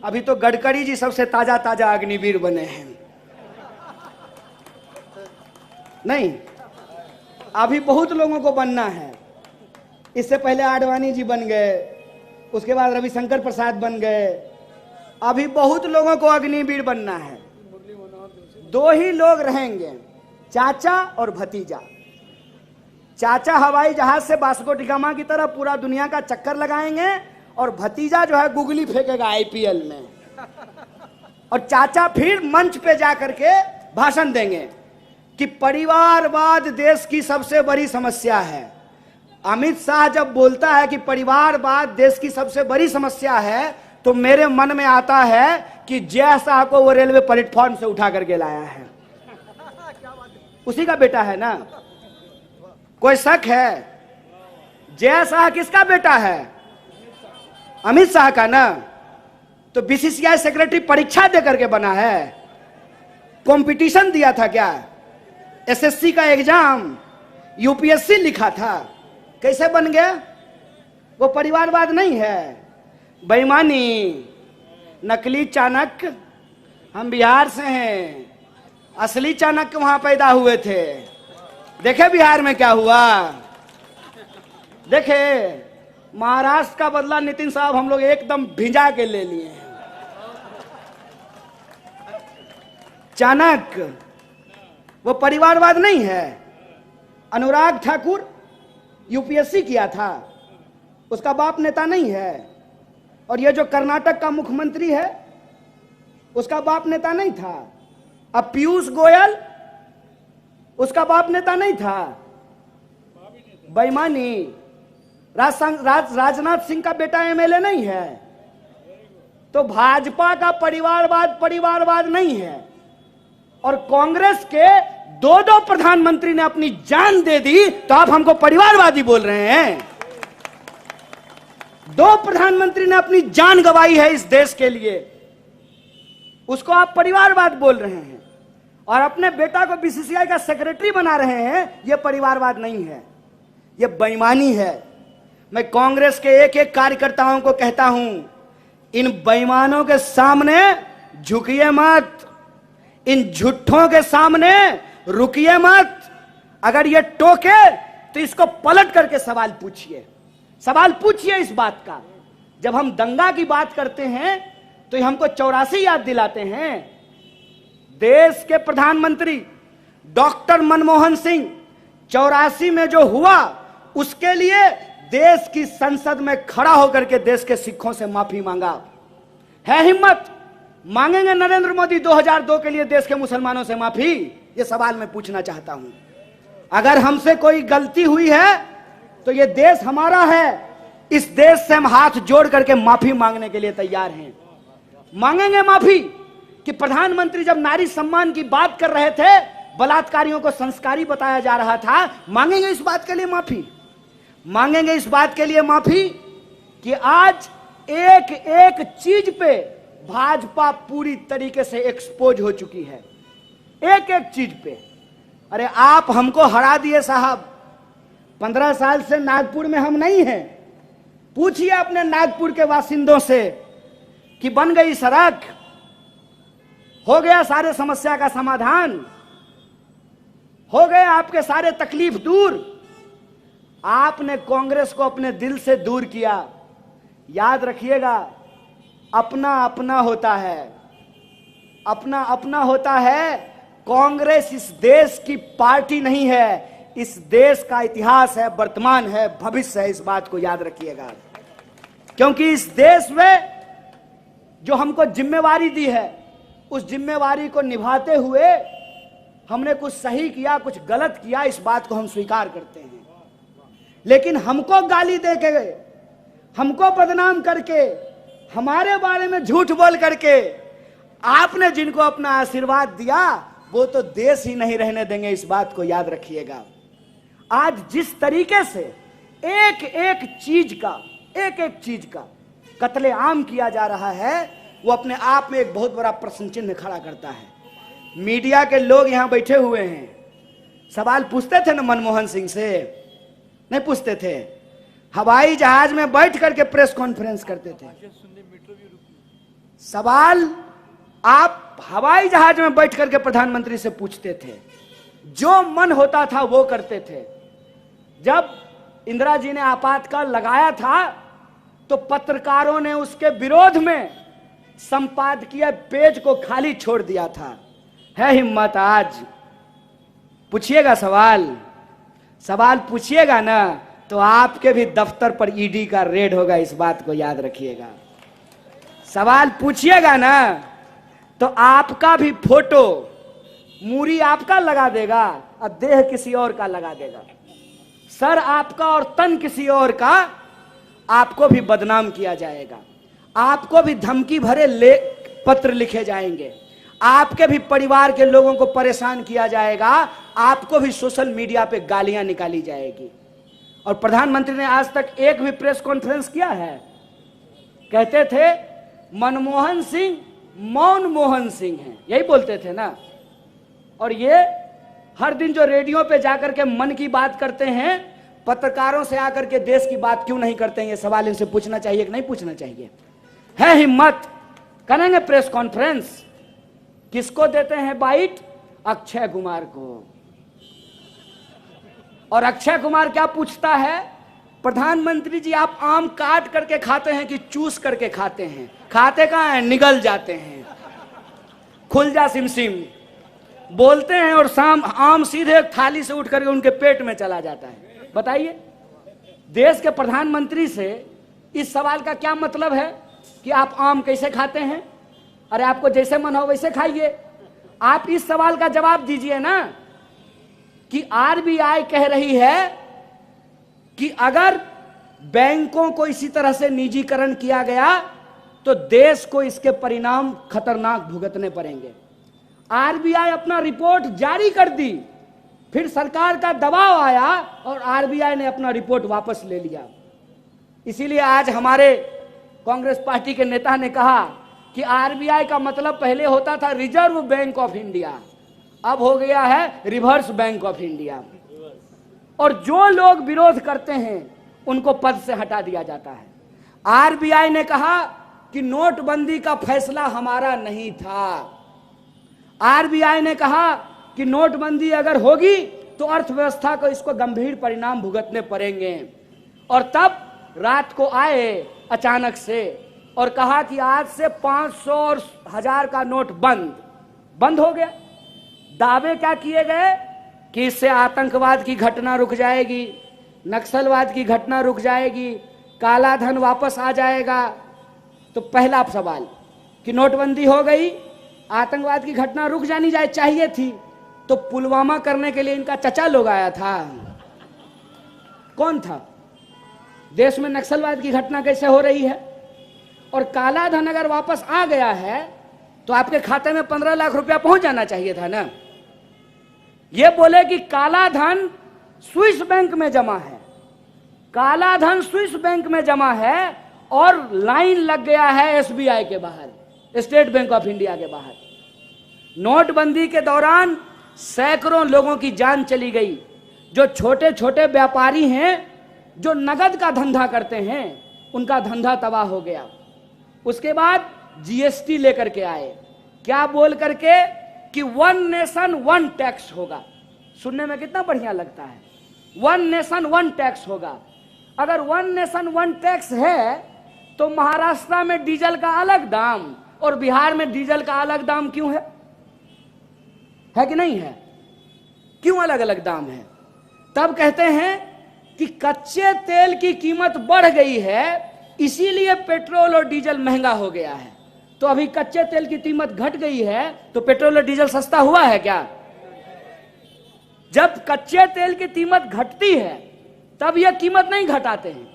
अभी तो गडकरी जी सबसे ताजा ताजा अग्निवीर बने हैं। नहीं, अभी बहुत लोगों को बनना है। इससे पहले आडवाणी जी बन गए, उसके बाद रविशंकर प्रसाद बन गए, अभी बहुत लोगों को अग्निवीर बनना है। दो ही लोग रहेंगे, चाचा और भतीजा। चाचा हवाई जहाज से वास्को डी गामा की तरह पूरा दुनिया का चक्कर लगाएंगे और भतीजा जो है गुगली फेंकेगा आईपीएल में। और चाचा फिर मंच पे जाकर के भाषण देंगे कि परिवारवाद देश की सबसे बड़ी समस्या है। अमित शाह जब बोलता है कि परिवारवाद देश की सबसे बड़ी समस्या है, तो मेरे मन में आता है कि जय शाह को वो रेलवे प्लेटफॉर्म से उठा करके लाया है। उसी का बेटा है ना, कोई शक है? जय शाह किसका बेटा है? अमित शाह का ना। तो बीसीसीआई सेक्रेटरी परीक्षा दे करके बना है? कंपटीशन दिया था क्या? एसएससी का एग्जाम, यूपीएससी लिखा था? कैसे बन गया? वो परिवारवाद नहीं है, बेईमानी, नकली चाणक्य। हम बिहार से हैं, असली चाणक्य वहां पैदा हुए थे। देखे बिहार में क्या हुआ? देखे, महाराष्ट्र का बदला नितिन साहब हम लोग एकदम भिजा के ले लिए हैं। चाणक्य वो परिवारवाद नहीं है। अनुराग ठाकुर यूपीएससी किया था, उसका बाप नेता नहीं है। और ये जो कर्नाटक का मुख्यमंत्री है, उसका बाप नेता नहीं था। अब पीयूष गोयल, उसका बाप नेता नहीं था। बेईमानी। राजनाथ सिंह का बेटा एमएलए नहीं है। तो भाजपा का परिवारवाद नहीं है। और कांग्रेस के दो प्रधानमंत्री ने अपनी जान दे दी, तो आप हमको परिवारवादी बोल रहे हैं? दो प्रधानमंत्री ने अपनी जान गंवाई है इस देश के लिए, उसको आप परिवारवाद बोल रहे हैं। और अपने बेटा को बीसीसीआई का सेक्रेटरी बना रहे हैं। यह परिवारवाद नहीं है, यह बेईमानी है। मैं कांग्रेस के एक एक कार्यकर्ताओं को कहता हूं, इन बेईमानों के सामने झुकिए मत, इन झूठों के सामने रुकिए मत। अगर ये टोके तो इसको पलट करके सवाल पूछिए इस बात का। जब हम दंगा की बात करते हैं तो ये हमको 84 याद दिलाते हैं। देश के प्रधानमंत्री डॉक्टर मनमोहन सिंह 84 में जो हुआ, उसके लिए देश की संसद में खड़ा होकर के देश के सिखों से माफी मांगा। है हिम्मत? मांगेंगे नरेंद्र मोदी 2002 के लिए देश के मुसलमानों से माफी? ये सवाल मैं पूछना चाहता हूं। अगर हमसे कोई गलती हुई है तो ये देश हमारा है। इस देश से हम हाथ जोड़ करके माफी मांगने के लिए तैयार हैं। मांगेंगे माफी कि प्रधानमंत्री जब नारी सम्मान की बात कर रहे थे, बलात्कारियों को संस्कारी बताया जा रहा था। मांगेंगे इस बात के लिए माफी। मांगेंगे इस बात के लिए माफी कि आज एक एक चीज पे भाजपा पूरी तरीके से एक्सपोज हो चुकी है। एक एक चीज पे। अरे आप हमको हरा दिए साहब। 15 साल से नागपुर में हम नहीं हैं। पूछिए अपने नागपुर के बासिंदों से कि बन गई सड़क, हो गया सारे समस्या का समाधान, हो गए आपके सारे तकलीफ दूर। आपने कांग्रेस को अपने दिल से दूर किया। याद रखिएगा, अपना अपना होता है, अपना अपना होता है। कांग्रेस इस देश की पार्टी नहीं है, इस देश का इतिहास है, वर्तमान है, भविष्य है। इस बात को याद रखिएगा, क्योंकि इस देश में जो हमको जिम्मेवारी दी है, उस जिम्मेवारी को निभाते हुए हमने कुछ सही किया, कुछ गलत किया, इस बात को हम स्वीकार करते हैं। लेकिन हमको गाली दे के, हमको बदनाम करके, हमारे बारे में झूठ बोल करके आपने जिनको अपना आशीर्वाद दिया, वो तो देश ही नहीं रहने देंगे। इस बात को याद रखिएगा। आज जिस तरीके से एक एक चीज का कत्ले आम किया जा रहा है, वो अपने आप में एक बहुत बड़ा प्रश्न चिन्ह खड़ा करता है। मीडिया के लोग यहां बैठे हुए हैं, सवाल पूछते थे ना मनमोहन सिंह से? नहीं पूछते थे। हवाई जहाज में बैठ करके प्रेस कॉन्फ्रेंस करते थे। सवाल आप हवाई जहाज में बैठ करके प्रधानमंत्री से पूछते थे, जो मन होता था वो करते थे। जब इंदिरा जी ने आपातकाल लगाया था तो पत्रकारों ने उसके विरोध में संपादकीय पेज को खाली छोड़ दिया था। है हिम्मत आज? पूछिएगा सवाल पूछिएगा ना तो आपके भी दफ्तर पर ईडी का रेड होगा, इस बात को याद रखिएगा। सवाल पूछिएगा ना तो आपका भी फोटो मूरी आपका लगा देगा और देह किसी और का लगा देगा, सर आपका और तन किसी और का, आपको भी बदनाम किया जाएगा, आपको भी धमकी भरे पत्र लिखे जाएंगे, आपके भी परिवार के लोगों को परेशान किया जाएगा, आपको भी सोशल मीडिया पे गालियां निकाली जाएगी। और प्रधानमंत्री ने आज तक एक भी प्रेस कॉन्फ्रेंस किया है? कहते थे मनमोहन सिंह मौन मोहन सिंह हैं, यही बोलते थे ना। और ये हर दिन जो रेडियो पे जाकर के मन की बात करते हैं, पत्रकारों से आकर के देश की बात क्यों नहीं करते हैं? ये सवाल इनसे पूछना चाहिए कि नहीं पूछना चाहिए? है हिम्मत? करेंगे प्रेस कॉन्फ्रेंस। किसको देते हैं बाइट? अक्षय कुमार को। और अक्षय कुमार क्या पूछता है? प्रधानमंत्री जी आप आम काट करके खाते हैं कि चूस करके खाते हैं? खाते कहां हैं? निगल जाते हैं, खुल जा सिमसिम बोलते हैं और शाम आम सीधे थाली से उठ करके उनके पेट में चला जाता है। बताइए, देश के प्रधानमंत्री से इस सवाल का क्या मतलब है कि आप आम कैसे खाते हैं? अरे आपको जैसे मन हो वैसे खाइए। आप इस सवाल का जवाब दीजिए ना कि आरबीआई कह रही है कि अगर बैंकों को इसी तरह से निजीकरण किया गया तो देश को इसके परिणाम खतरनाक भुगतने पड़ेंगे। आरबीआई अपना रिपोर्ट जारी कर दी, फिर सरकार का दबाव आया और आरबीआई ने अपना रिपोर्ट वापस ले लिया। इसीलिए आज हमारे कांग्रेस पार्टी के नेता ने कहा कि आरबीआई का मतलब पहले होता था रिजर्व बैंक ऑफ इंडिया, अब हो गया है रिवर्स बैंक ऑफ इंडिया। और जो लोग विरोध करते हैं उनको पद से हटा दिया जाता है। आरबीआई ने कहा कि नोटबंदी का फैसला हमारा नहीं था। आरबीआई ने कहा कि नोटबंदी अगर होगी तो अर्थव्यवस्था को इसको गंभीर परिणाम भुगतने पड़ेंगे। और तब रात को आए अचानक से और कहा कि आज से 500 और 1000 का नोट बंद हो गया। दावे क्या किए गए कि इससे आतंकवाद की घटना रुक जाएगी, नक्सलवाद की घटना रुक जाएगी, काला धन वापस आ जाएगा। तो पहला सवाल कि नोटबंदी हो गई, आतंकवाद की घटना रुक जानी चाहिए थी, तो पुलवामा करने के लिए इनका चचा लोग आया था। कौन था? देश में नक्सलवाद की घटना कैसे हो रही है? और काला धन अगर वापस आ गया है तो आपके खाते में 15 लाख रुपया पहुंच जाना चाहिए था ना। ये बोले कि काला धन स्विस बैंक में जमा है, काला धन स्विस बैंक में जमा है और लाइन लग गया है एसबीआई के बाहर, स्टेट बैंक ऑफ इंडिया के बाहर। नोटबंदी के दौरान सैकड़ों लोगों की जान चली गई। जो छोटे छोटे व्यापारी हैं, जो नगद का धंधा करते हैं, उनका धंधा तबाह हो गया। उसके बाद जीएसटी लेकर के आए, क्या बोल करके कि 1 नेशन 1 टैक्स होगा। सुनने में कितना बढ़िया लगता है, 1 नेशन 1 टैक्स होगा। अगर 1 नेशन 1 टैक्स है तो महाराष्ट्र में डीजल का अलग दाम और बिहार में डीजल का अलग दाम क्यों है कि नहीं है? क्यों अलग अलग दाम है? तब कहते हैं कि कच्चे तेल की कीमत बढ़ गई है, इसीलिए पेट्रोल और डीजल महंगा हो गया है। तो अभी कच्चे तेल की कीमत घट गई है तो पेट्रोल और डीजल सस्ता हुआ है क्या? जब कच्चे तेल की कीमत घटती है तब यह कीमत नहीं घटाते हैं,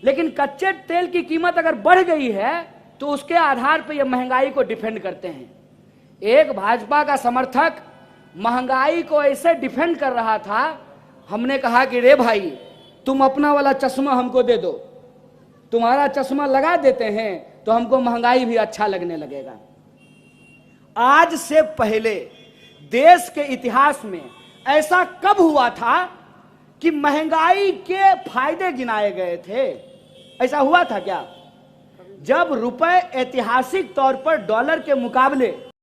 लेकिन कच्चे तेल की कीमत अगर बढ़ गई है तो उसके आधार पर यह महंगाई को डिफेंड करते हैं। एक भाजपा का समर्थक महंगाई को ऐसे डिफेंड कर रहा था, हमने कहा कि रे भाई तुम अपना वाला चश्मा हमको दे दो, तुम्हारा चश्मा लगा देते हैं तो हमको महंगाई भी अच्छा लगने लगेगा। आज से पहले देश के इतिहास में ऐसा कब हुआ था कि महंगाई के फायदे गिनाए गए थे? ऐसा हुआ था क्या? जब रुपए ऐतिहासिक तौर पर डॉलर के मुकाबले